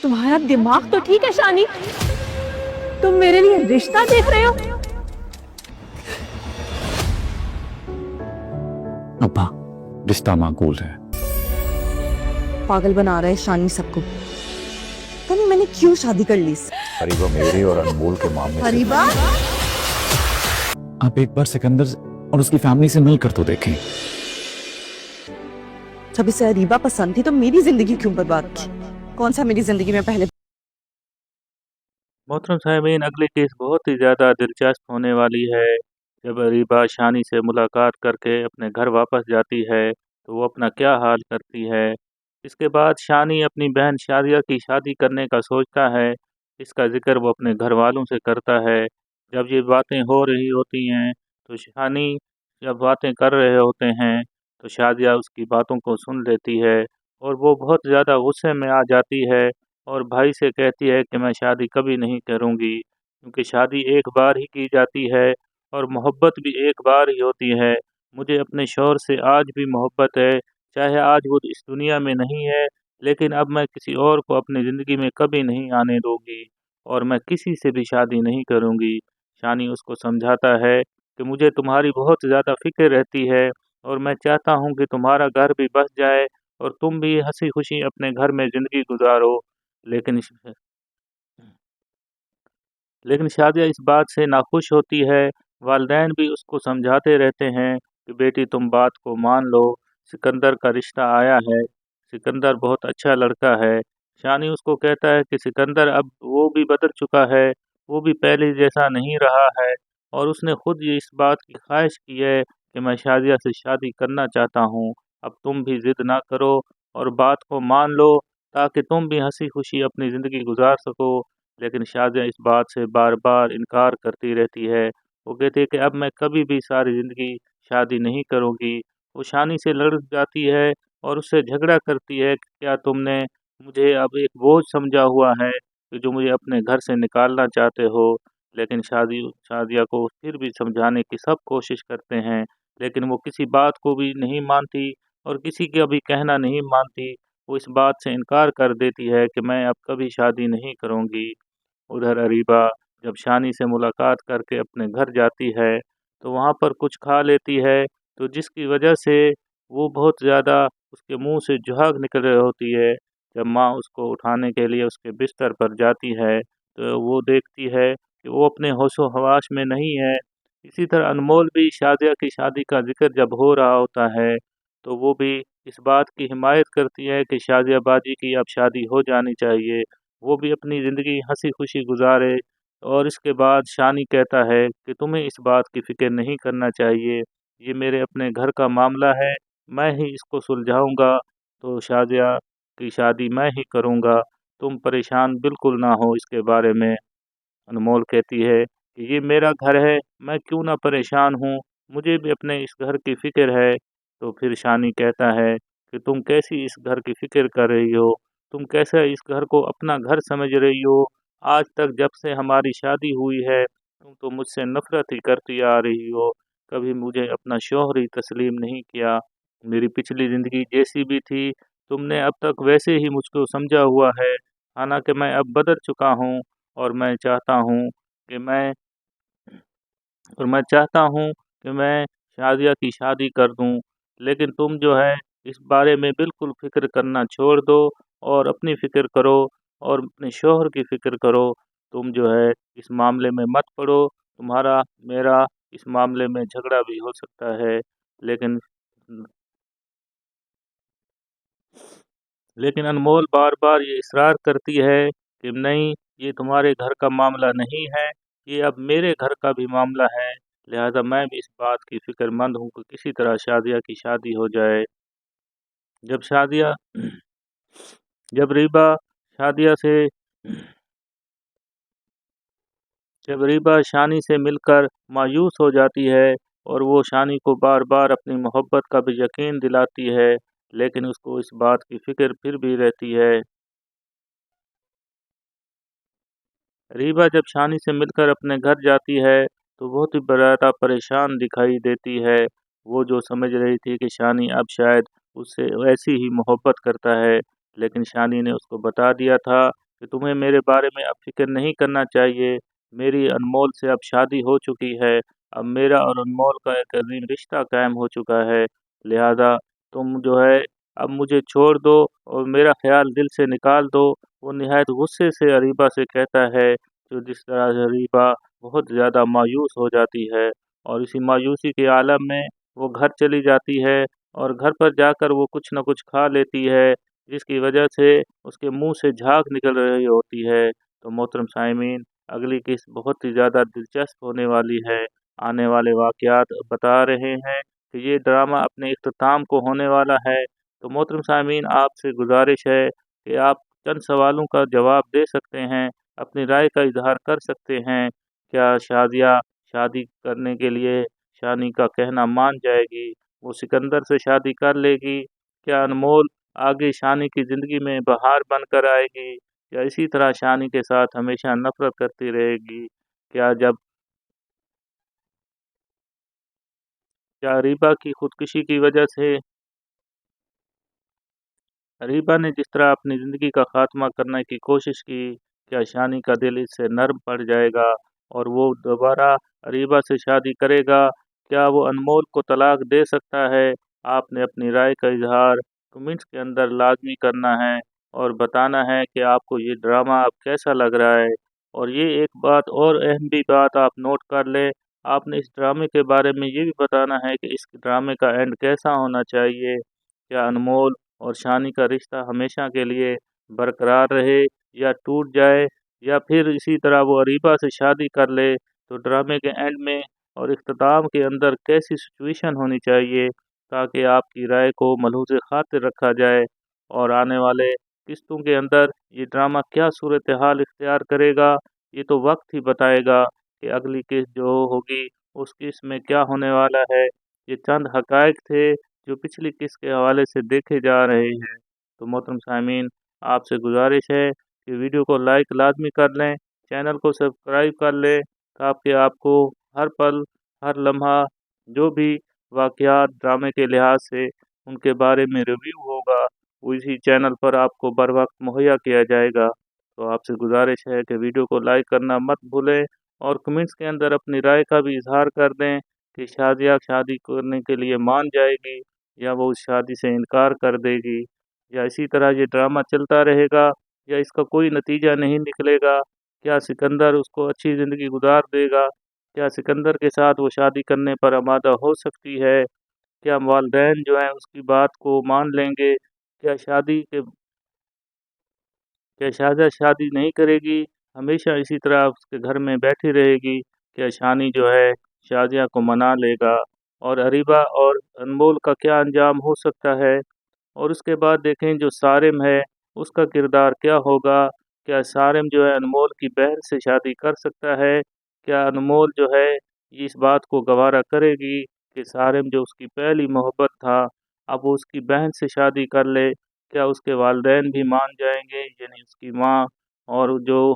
तुम्हारा दिमाग तो ठीक है शानी, तुम मेरे लिए रिश्ता देख रहे हो? अब्बा, रिश्ता माकूल है। पागल बना रहा है शानी सबको। पता नहीं मैंने क्यों शादी कर ली इससे। अरीबा मेरे और अनमोल के मामले से अरीबा, आप एक बार सिकंदर और उसकी फैमिली से मिल कर तो देखें। जब इसे अरीबा पसंद थी तो मेरी जिंदगी क्यों बर्बाद की? कौन सा मेरी जिंदगी में पहले। मोहतरम साहिबीन, अगली केस बहुत ही ज़्यादा दिलचस्प होने वाली है। जब अरीबा शानी से मुलाकात करके अपने घर वापस जाती है तो वो अपना क्या हाल करती है। इसके बाद शानी अपनी बहन शादिया की शादी करने का सोचता है। इसका जिक्र वो अपने घर वालों से करता है। जब ये बातें हो रही होती हैं तो शानी जब बातें कर रहे होते हैं तो शादिया उसकी बातों को सुन लेती है और वो बहुत ज़्यादा गुस्से में आ जाती है और भाई से कहती है कि मैं शादी कभी नहीं करूँगी, क्योंकि शादी एक बार ही की जाती है और मोहब्बत भी एक बार ही होती है। मुझे अपने शौहर से आज भी मोहब्बत है, चाहे आज वो इस दुनिया में नहीं है, लेकिन अब मैं किसी और को अपनी ज़िंदगी में कभी नहीं आने दूँगी और मैं किसी से भी शादी नहीं करूँगी। शानी उसको समझाता है कि मुझे तुम्हारी बहुत ज़्यादा फ़िक्र रहती है और मैं चाहता हूँ कि तुम्हारा घर भी बस जाए और तुम भी हँसी खुशी अपने घर में ज़िंदगी गुजारो। लेकिन लेकिन शादिया इस बात से नाखुश होती है। वालिदैन भी उसको समझाते रहते हैं कि बेटी तुम बात को मान लो, सिकंदर का रिश्ता आया है, सिकंदर बहुत अच्छा लड़का है। शानी उसको कहता है कि सिकंदर अब वो भी बदल चुका है, वो भी पहले जैसा नहीं रहा है और उसने खुद ये इस बात की ख्वाहिश की है कि मैं शादिया से शादी करना चाहता हूँ। अब तुम भी ज़िद ना करो और बात को मान लो ताकि तुम भी हंसी खुशी अपनी ज़िंदगी गुजार सको। लेकिन शादिया इस बात से बार-बार इनकार करती रहती है। वो कहती है कि अब मैं कभी भी सारी ज़िंदगी शादी नहीं करूँगी। वो शानी से लड़ जाती है और उससे झगड़ा करती है कि क्या तुमने मुझे अब एक बोझ समझा हुआ है कि जो मुझे अपने घर से निकालना चाहते हो। लेकिन शादिया को फिर भी समझाने की सब कोशिश करते हैं, लेकिन वो किसी बात को भी नहीं मानती और किसी का भी कहना नहीं मानती। वो इस बात से इनकार कर देती है कि मैं अब कभी शादी नहीं करूँगी। उधर अरीबा जब शानी से मुलाकात करके अपने घर जाती है तो वहाँ पर कुछ खा लेती है, तो जिसकी वजह से वो बहुत ज़्यादा उसके मुंह से झाग निकल रही होती है। जब माँ उसको उठाने के लिए उसके बिस्तर पर जाती है तो वो देखती है कि वो अपने होशो हवास में नहीं है। इसी तरह अनमोल भी शादिया की शादी का जिक्र जब हो रहा होता है तो वो भी इस बात की हिमायत करती है कि शादिया बाजी की अब शादी हो जानी चाहिए, वो भी अपनी ज़िंदगी हँसी-खुशी गुज़ारे। और इसके बाद शानी कहता है कि तुम्हें इस बात की फ़िक्र नहीं करना चाहिए, ये मेरे अपने घर का मामला है, मैं ही इसको सुलझाऊँगा, तो शादिया की शादी मैं ही करूँगा, तुम परेशान बिल्कुल ना हो इसके बारे में। अनमोल कहती है कि ये मेरा घर है, मैं क्यों ना परेशान हूँ, मुझे भी अपने इस घर की फ़िक्र है। तो फिर शानी कहता है कि तुम कैसी इस घर की फ़िक्र कर रही हो? तुम कैसे इस घर को अपना घर समझ रही हो? आज तक जब से हमारी शादी हुई है, तुम तो मुझसे नफ़रत ही करती आ रही हो, कभी मुझे अपना शौहर ही तस्लीम नहीं किया। मेरी पिछली ज़िंदगी जैसी भी थी, तुमने अब तक वैसे ही मुझको समझा हुआ है, हालाँकि मैं अब बदल चुका हूँ और मैं चाहता हूँ कि मैं शादिया की शादी कर दूँ। लेकिन तुम जो है इस बारे में बिल्कुल फ़िक्र करना छोड़ दो और अपनी फ़िक्र करो और अपने शौहर की फ़िक्र करो। तुम जो है इस मामले में मत पड़ो, तुम्हारा मेरा इस मामले में झगड़ा भी हो सकता है। लेकिन लेकिन अनमोल बार-बार ये इसरार करती है कि नहीं, ये तुम्हारे घर का मामला नहीं है, ये अब मेरे घर का भी मामला है, लिहाज़ा मैं भी इस बात की फ़िक्रमंद हूँ कि किसी तरह शादिया की शादी हो जाए। जब शादिया जब रीबा शादिया से जब रीबा शानी से मिलकर मायूस हो जाती है और वो शानी को बार-बार अपनी मोहब्बत का भी यकीन दिलाती है, लेकिन उसको इस बात की फ़िक्र फिर भी रहती है। रीबा जब शानी से मिलकर अपने घर जाती है तो बहुत ही ज़्यादा परेशान दिखाई देती है। वो जो समझ रही थी कि शानी अब शायद उससे वैसी ही मोहब्बत करता है, लेकिन शानी ने उसको बता दिया था कि तुम्हें मेरे बारे में अब फ़िक्र नहीं करना चाहिए। मेरी अनमोल से अब शादी हो चुकी है। अब मेरा और अनमोल का एक अजीम रिश्ता कायम हो चुका है। लिहाजा तुम जो है अब मुझे छोड़ दो और मेरा ख़्याल दिल से निकाल दो। वो निहायत गुस्से से अरीबा से कहता है, जो जिस तरह से अरीबा बहुत ज़्यादा मायूस हो जाती है और इसी मायूसी के आलम में वो घर चली जाती है और घर पर जाकर वो कुछ न कुछ खा लेती है, जिसकी वजह से उसके मुंह से झाग निकल रही होती है। तो मोहतरम साइमीन, अगली किस्त बहुत ही ज़्यादा दिलचस्प होने वाली है। आने वाले वाक़यात बता रहे हैं कि ये ड्रामा अपने इख्तिताम को होने वाला है। तो मोहतरम साइमीन, आपसे गुजारिश है कि आप चंद सवालों का जवाब दे सकते हैं, अपनी राय का इज़हार कर सकते हैं। क्या शादिया शादी करने के लिए शानी का कहना मान जाएगी? वो सिकंदर से शादी कर लेगी? क्या अनमोल आगे शानी की ज़िंदगी में बहार बनकर आएगी या इसी तरह शानी के साथ हमेशा नफ़रत करती रहेगी? क्या रीबा की खुदकुशी की वजह से रीबा ने जिस तरह अपनी ज़िंदगी का ख़ात्मा करने की कोशिश की, क्या शानी का दिल इससे नर्म पड़ जाएगा और वो दोबारा रीबा से शादी करेगा? क्या वो अनमोल को तलाक दे सकता है? आपने अपनी राय का इज़हार कमेंट्स के अंदर लाज़मी करना है और बताना है कि आपको ये ड्रामा अब कैसा लग रहा है। और ये एक बात और अहम भी बात आप नोट कर लें, आपने इस ड्रामे के बारे में ये भी बताना है कि इस ड्रामे का एंड कैसा होना चाहिए। क्या अनमोल और शानी का रिश्ता हमेशा के लिए बरकरार रहे या टूट जाए या फिर इसी तरह वो अरीबा से शादी कर ले। तो ड्रामे के एंड में और इख्तिताम के अंदर कैसी सिचुएशन होनी चाहिए ताकि आपकी राय को मलहूज़ खातिर रखा जाए और आने वाले किस्तों के अंदर ये ड्रामा क्या सूरत हाल इख्तियार करेगा, ये तो वक्त ही बताएगा कि अगली किस्त जो होगी उस किस्त में क्या होने वाला है। ये चंद हक़ाइक़ थे जो पिछली किस्त के हवाले से देखे जा रहे हैं। तो मोहतरम सामीन, आपसे गुजारिश है कि वीडियो को लाइक लाजमी कर लें, चैनल को सब्सक्राइब कर लें ताकि आपको हर पल, हर लम्हा जो भी वाक़यात ड्रामे के लिहाज से उनके बारे में रिव्यू होगा, वो इसी चैनल पर आपको बर वक्त मुहैया किया जाएगा। तो आपसे गुजारिश है कि वीडियो को लाइक करना मत भूलें और कमेंट्स के अंदर अपनी राय का भी इज़हार कर दें कि शादिया शादी करने के लिए मान जाएगी या वो उस शादी से इनकार कर देगी या इसी तरह ये ड्रामा चलता रहेगा या इसका कोई नतीजा नहीं निकलेगा। क्या सिकंदर उसको अच्छी ज़िंदगी गुजार देगा? क्या सिकंदर के साथ वो शादी करने पर आमादा हो सकती है? क्या वालिदैन जो हैं उसकी बात को मान लेंगे? क्या शाज़ा शादी नहीं करेगी, हमेशा इसी तरह उसके घर में बैठी रहेगी? क्या शानी जो है शाज़िया को मना लेगा? और अरीबा और अनमोल का क्या अंजाम हो सकता है? और उसके बाद देखें जो सारिम है उसका किरदार क्या होगा? क्या सारिम जो है अनमोल की बहन से शादी कर सकता है? क्या अनमोल जो है ये इस बात को गवारा करेगी कि सारिम जो उसकी पहली मोहब्बत था अब वो उसकी बहन से शादी कर ले? क्या उसके वालिदैन भी मान जाएंगे, यानी उसकी माँ और जो